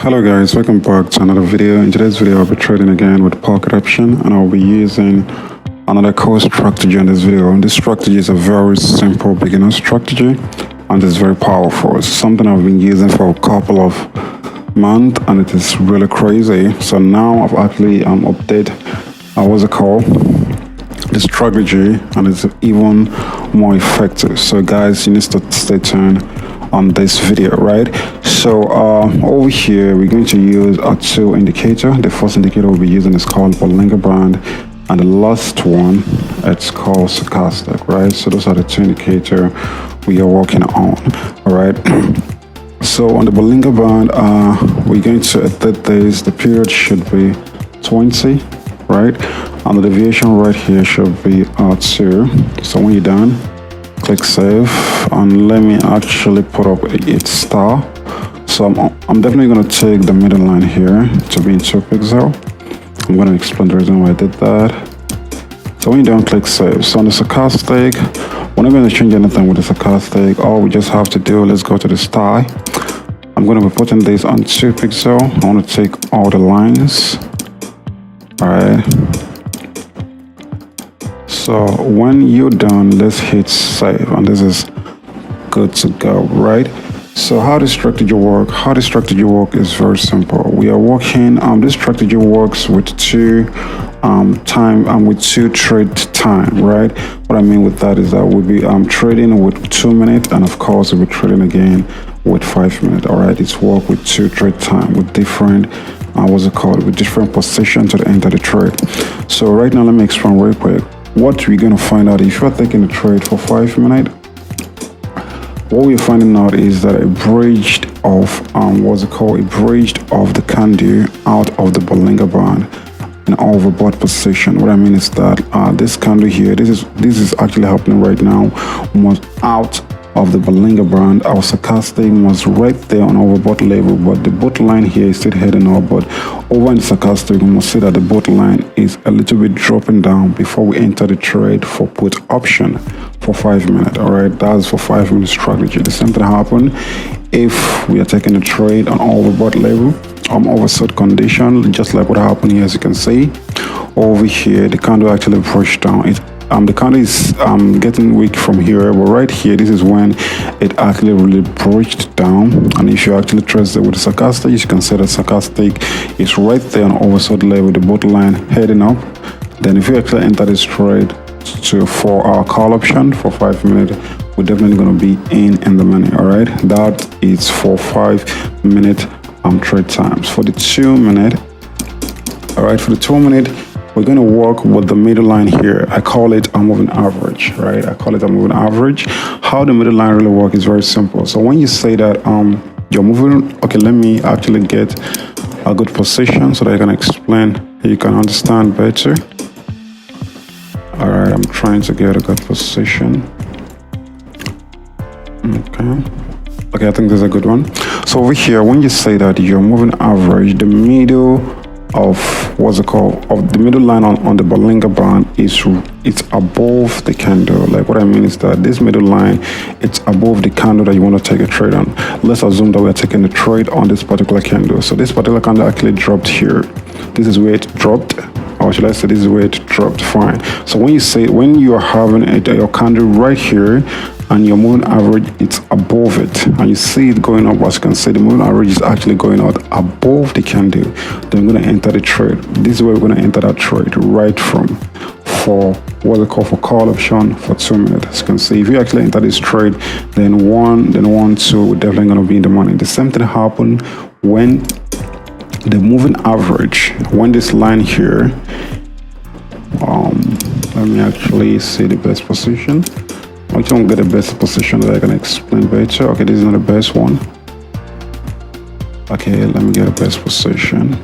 Hello guys, welcome back to another video. In today's video I'll be trading again with pocket option and I'll be using another core strategy in this video. And this strategy is a very simple beginner strategy and it's very powerful. It's something I've been using for a couple of months and it is really crazy. So now I've actually updated what's it called, the strategy, and it's even more effective. So guys, you need to stay tuned on this video, right? So over here we're going to use a two indicator. The first indicator we'll be using is called Bollinger Band and the last one it's called stochastic, right? So those are the two indicators we are working on. All right. So on the Bollinger Band we're going to edit this. The period should be 20, right? And the deviation right here should be 2. So when you're done, click save and let me actually put up a star. So I'm definitely going to take the middle line here to be in 2 pixels. I'm going to explain the reason why I did that. So when you're done, click save. So on the stochastic, we're not going to change anything with the stochastic. All we just have to do, let's go to the style. I'm going to be putting this on 2 pixels. I want to take all the lines. All right. So when you're done, let's hit save and this is good to go, right? So how this strategy work? How this strategy work is very simple. We are working, this strategy works with two time and with 2 trade time, right? What I mean with that is that we'll be trading with 2 minutes and of course we'll be trading again with 5 minutes. All right, it's work with 2 trade time with different what's it called, with different position to enter the trade. So right now let me explain real quick. What we're going to find out, if you're taking a trade for 5 minutes, what we're finding out is that a bridge of what's it called, a bridge of the candle out of the Bollinger Band in overbought position. What I mean is that this candle here, this is actually happening right now, was out of the Bollinger Band. Our stochastic was right there on overbought level, but the bot line here is still heading up. But over in the stochastic, we must see that the bot line is a little bit dropping down before we enter the trade for put option for 5 minutes. All right, that's for 5 minute strategy. The same thing happen if we are taking a trade on overbought level, oversold condition, just like what happened here. As you can see over here, the candle actually pushed down. The candle is getting weak from here, but right here, this is when it actually really pushed down. And if you actually trace it with the stochastic, you can see that stochastic is right there on oversold level, the bottom line heading up. Then if you actually enter this trade for our call option for 5 minutes, we're definitely going to be in the money. All right, that is for 5 minute trade times. For the 2 minute, all right, for the 2 minute, we're going to work with the middle line here. I call it a moving average, right? I call it a moving average. How the middle line really works is very simple. So when you say that you're moving, okay, let me actually get a good position so that I can explain, you can understand better. All right, I'm trying to get a good position. Okay, I think this is a good one. So over here, when you say that you're moving average, the middle of what's it called, of the middle line on the Bollinger Band it's above the candle. Like what I mean is that this middle line, it's above the candle that you want to take a trade on. Let's assume that we're taking a trade on this particular candle. So this particular candle actually dropped here. This is where it dropped, or should I say this is where it dropped. Fine. So when you are having your candle right here and your moving average, it's above it, and you see it going up, as you can see, the moving average is actually going out above the candle, then we're going to enter the trade. This is where we're going to enter that trade right from for what they call for call option for 2 minutes. As you can see, if you actually enter this trade, then 1, 2, we're definitely going to be in the money. The same thing happened when the moving average, when this line here, let me actually see the best position. I don't get the best position that I can explain better. Okay, this is not the best one. Okay, let me get a best position.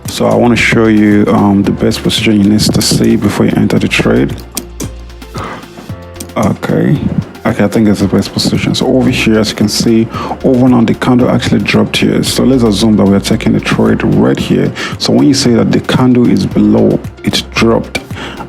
So I want to show you the best position you need to see before you enter the trade. Okay, I think it's the best position. So over here, as you can see, over now the candle actually dropped here. So let's assume that we are taking a trade right here. So when you say that the candle is below, it dropped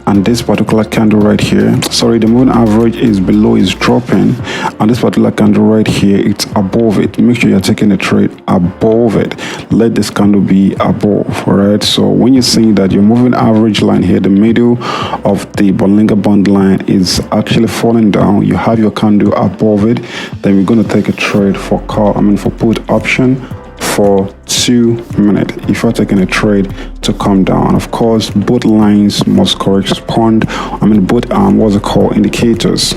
and this particular candle right here, sorry, the moving average is below, is dropping, and this particular candle right here, it's above it. Make sure you're taking a trade above it. Let this candle be above. All right, so when you're seeing that your moving average line here, the middle of the Bollinger Band line is actually falling down, you have your candle above it, then we're going to take a trade for for put option for 2 minutes if you're taking a trade to come down. Of course, both lines must correspond, both what's it called, indicators.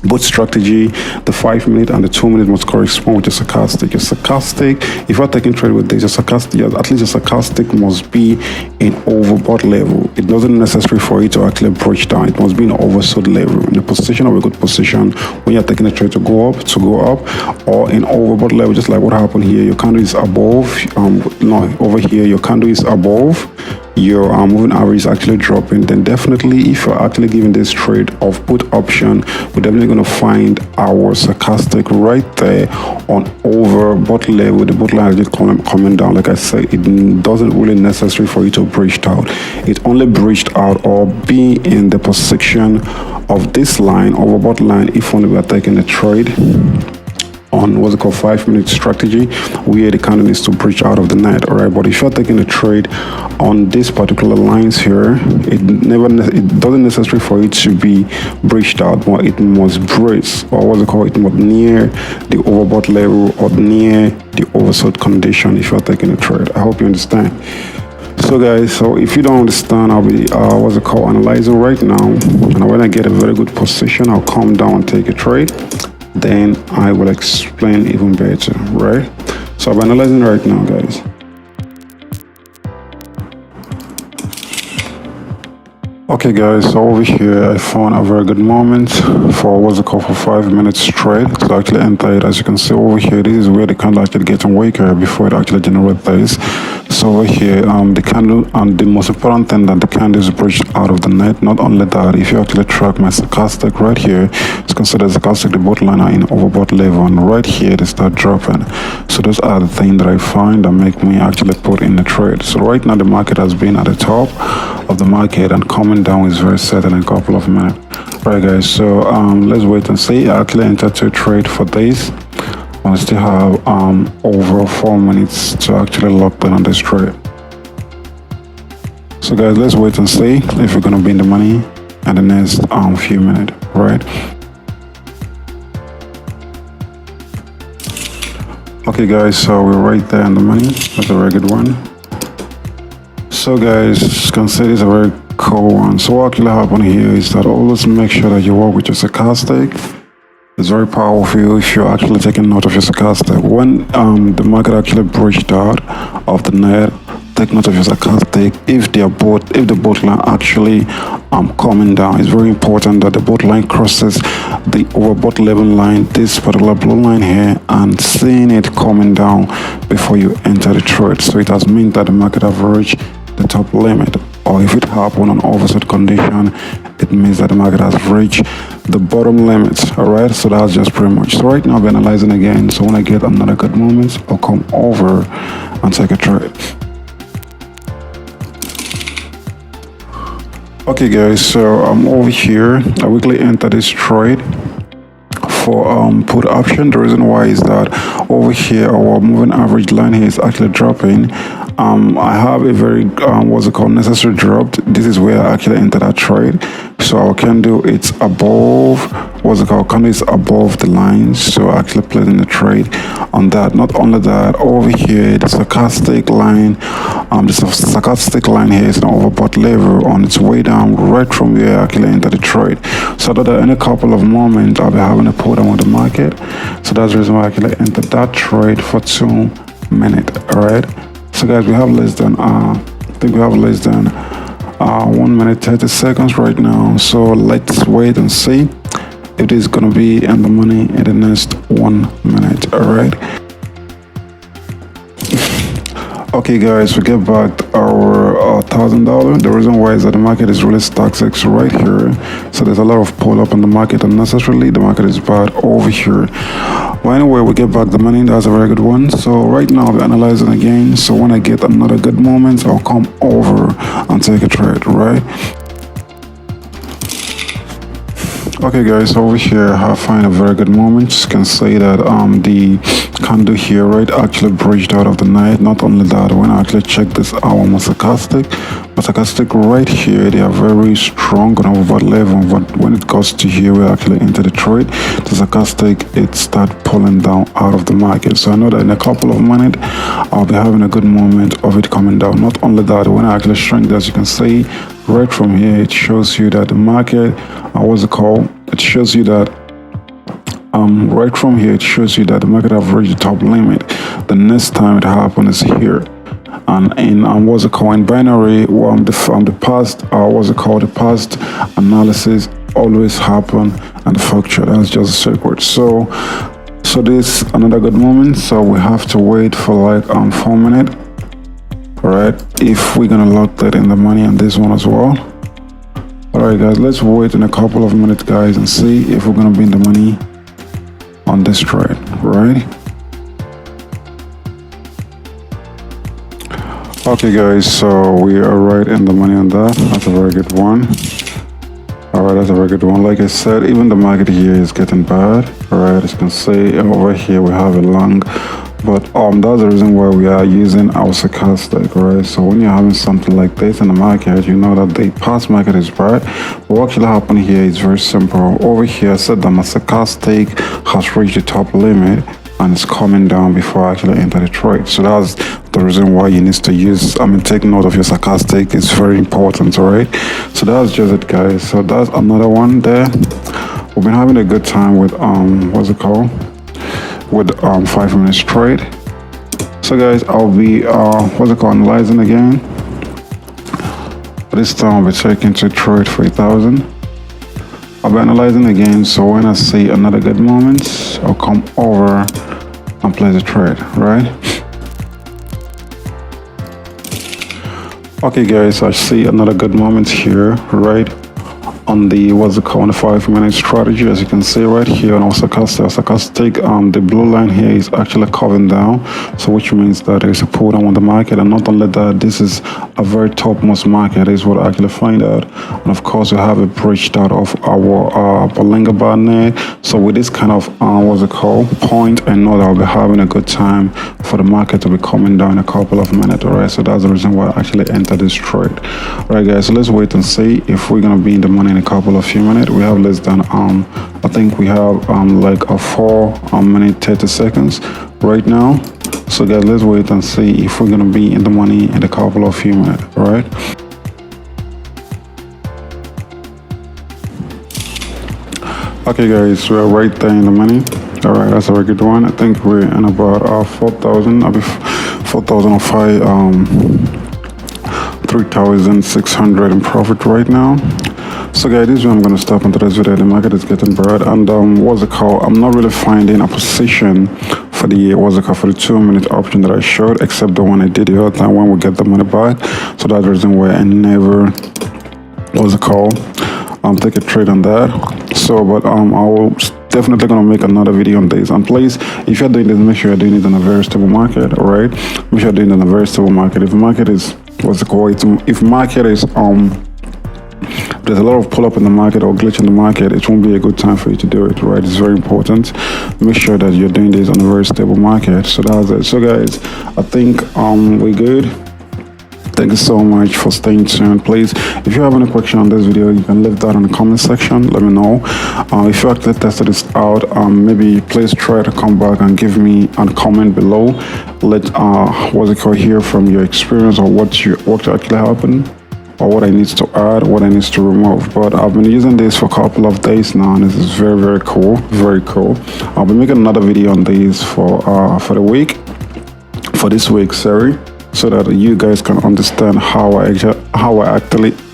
Both strategy, the 5 minute and the 2 minute, must correspond with your stochastic. Your stochastic, if you're taking trade with this, your stochastic, at least your stochastic must be in overbought level. It doesn't necessary for it to actually breach down. It must be in oversold level, in a position of a good position when you're taking a trade to go up, or in overbought level, just like what happened here. Your candle is above, over here, your candle is above, your moving average is actually dropping. Then definitely, if you're actually giving this trade of put option, we're definitely going to find our stochastic right there on overbought level. The bot line is just coming down. Like I said, it doesn't really necessary for you to breach out. It only breached out or be in the position of this line, overbought line, if only we are taking a trade on what's it called 5 minute strategy, where the candle needs to breach out of the net. All right, but if you're taking a trade on these particular lines here, it doesn't necessary for it to be breached out, but it must breach, or what's it called, it must near the overbought level or near the oversold condition if you're taking a trade. I hope you understand. So guys, so if you don't understand, I'll be analyzing right now, and when I get a very good position, I'll come down and take a trade. Then I will explain even better, right? So I'm analyzing right now, guys. Okay guys, so over here I found a very good moment for what's it called for 5 minutes trade. So I actually enter it. As you can see over here, this is where the candle actually getting weaker before it actually generates this. So over here, the candle, and the most important thing, that the candle is breached out of the net. Not only that, if you actually track my stochastic right here, it's considered stochastic, the bot line are in overbought level, and right here they start dropping. So those are the things that I find that make me actually put in the trade. So right now the market has been at the top of the market, and coming down is very certain in a couple of minutes. Right guys, so let's wait and see. I actually entered to trade for this. I still have over 4 minutes to actually lock in on this trade. So guys, let's wait and see if we're gonna be in the money in the next few minutes, right? Okay guys, so we're right there in the money. That's a very good one. So guys, you can see it's a very cool one. So what actually happened here is that always make sure that you work with your stochastic. It's very powerful if you're actually taking note of your stochastic. When the market actually breached out of the net, take note of your stochastic. If the boat line actually coming down, it's very important that the boat line crosses the overbought level line, this particular blue line here, and seeing it coming down before you enter the trade. So it has meant that the market have reached the top limit, or if it happened on oversold condition, it means that the market has reached the bottom limit. All right, so that's just pretty much. So right now I'll be analyzing again. So when I get another good moment, I'll come over and take a trade. Okay guys, so I'm over here. I weekly enter this trade for put option. The reason why is that over here our moving average line here is actually dropping. I have a very necessary drop. This is where I actually entered that trade. So our candle, it's above candle is above the line, so I actually played in the trade on that. Not only that, over here the stochastic line here is an overbought level on its way down right from where I actually entered the trade. So that in a couple of moments I'll be having a pull down on the market. So that's the reason why I actually entered that trade for 2 minutes. All right, so guys, we have less than 1 minute 30 seconds right now. So let's wait and see if it is gonna be in the money in the next 1 minute. All right. Okay guys, we get back our $1,000. The reason why is that the market is really toxic right here. So there's a lot of pull up in the market, and necessarily the market is bad over here. Well, anyway, we get back the money. That's a very good one. So right now we're analyzing again. So when I get another good moment, I'll come over and take a trade, right? Okay guys, over here I find a very good moment. You can say that the candle here, right, actually bridged out of the night. Not only that, when I actually check this out on stochastic right here, they are very strong on over 11, but when it goes to here, we actually enter the trade. The stochastic, it start pulling down out of the market. So I know that in a couple of minutes I'll be having a good moment of it coming down. Not only that, when I actually shrink this, you can see right from here, it shows you that the market, what's it called? It shows you that right from here, it shows you that the market have reached the top limit. The next time it happens is here. And in what's it called, in binary, the past, what's it called, the past analysis always happen and the future. That's just a secret. So this another good moment. So we have to wait for like 4 minutes. Alright, if we're gonna lock that in the money on this one as well. Alright guys, let's wait in a couple of minutes guys and see if we're gonna be in the money on this trade, right? Okay guys, so we are right in the money on that. That's a very good one. Alright, that's a very good one. Like I said, even the market here is getting bad. Alright, as you can see over here we have a long, but that's the reason why we are using our stochastic, right? So when you're having something like this in the market, you know that the past market is bad. What actually happened here is very simple. Over here, I said that my stochastic has reached the top limit and it's coming down before I actually enter the trade. So that's the reason why you need to use, take note of your stochastic. It's very important, all right? So that's just it, guys. So that's another one there. We've been having a good time with, what's it called? With 5 minutes trade. So guys, I'll be analyzing again. This time I'll be taking to trade 3,000. I'll be analyzing again, so when I see another good moment, I'll come over and place a trade, right? Okay guys, I see another good moment here, right? On the on the 5 minute strategy, as you can see right here on our stochastic, the blue line here is actually coming down, so which means that there's a pull down on the market. And not only that, this is a very topmost market is what I actually find out. And of course we have a breached out of our Bollinger Band. So with this kind of point, I know that I'll be having a good time for the market to be coming down in a couple of minutes. All right, so that's the reason why I actually entered this trade. All right guys, so let's wait and see if we're gonna be in the money in a couple of few minutes. We have less than I think we have like a 4 minute 30 seconds right now. So guys, let's wait and see if we're gonna be in the money in a couple of few minutes. All right. Okay guys, we're right there in the money. All right, that's a very good one. I think we're in about 4,000. I'll be 4,005 3,600 in profit right now. So guys, this is where I'm gonna stop on today's video. The market is getting bad, and I'm not really finding a position for the for the 2 minute option that I showed, except the one I did the other time when we get the money back. So that's the reason why I never take a trade on that. So but I will definitely gonna make another video on this. And please, if you're doing this, make sure you're doing it in a very stable market. All right, make sure you're doing it in a very stable market. If the market is if market is there's a lot of pull up in the market or glitch in the market, it won't be a good time for you to do it, right? It's very important. Make sure that you're doing this on a very stable market. So that's it. So guys, I think we're good. Thank you so much for staying tuned. Please, if you have any question on this video, you can leave that in the comment section. Let me know. If you actually tested this out, maybe please try to come back and give me a comment below. Let hear from your experience or what actually happened, or what I need to add, what I need to remove. But I've been using this for a couple of days now, and this is very, very cool. Very cool. I'll be making another video on these for this week, sorry, so that you guys can understand how I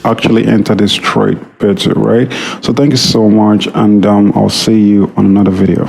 actually enter this trade better, right? So thank you so much, and I'll see you on another video.